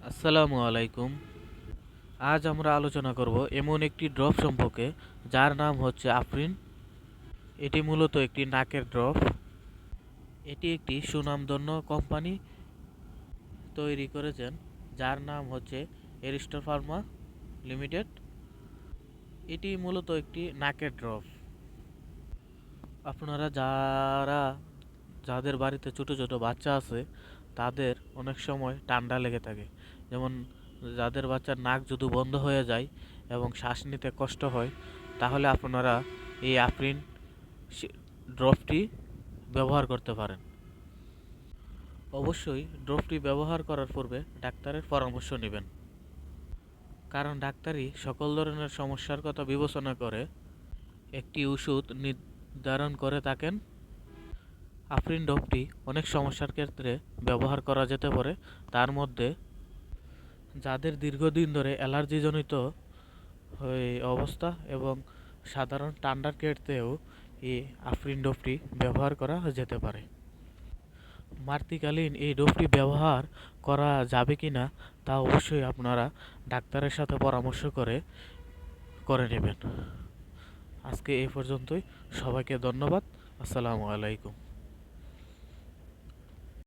আসসালামু আলাইকুম। আজ আমরা আলোচনা করব এমন একটি ড্রপ সম্পর্কে যার নাম হচ্ছে আফরিন। এটি মূলত একটি নাকের ড্রপ। এটি একটি সুনামধন্য কোম্পানি তৈরি করেছেন, যার নাম হচ্ছে এরিস্টো ফার্মা লিমিটেড। এটি মূলত একটি নাকের ড্রপ। আপনারা যাদের বাড়িতে ছোট ছোট বাচ্চা আছে, তাদের অনেক সময় ঠান্ডা লেগে থাকে। যেমন যাদের বাচ্চার নাক যদি বন্ধ হয়ে যায় এবং শ্বাস নিতে কষ্ট হয়, তাহলে আপনারা এই আফরিন ড্রপটি ব্যবহার করতে পারেন। অবশ্যই ড্রপটি ব্যবহার করার পূর্বে ডাক্তারের পরামর্শ নেবেন, কারণ ডাক্তারই সকল ধরনের সমস্যার কথা বিবেচনা করে একটি ওষুধ নির্ধারণ করে থাকেন। আফরিন ড্রপটি অনেক সমস্যার ক্ষেত্রে ব্যবহার করা যেতে পারে। তার মধ্যে যাদের দীর্ঘদিন ধরে অ্যালার্জিজনিত অবস্থা এবং সাধারণ ঠান্ডার ক্ষেত্রেও এই আফরিন ডোপটি ব্যবহার করা যেতে পারে। মাতৃকালীন এই ডোপটি ব্যবহার করা যাবে কি না তা অবশ্যই আপনারা ডাক্তারের সাথে পরামর্শ করে নেবেন। আজকে এই পর্যন্তই। সবাইকে ধন্যবাদ। আসসালামু আলাইকুম।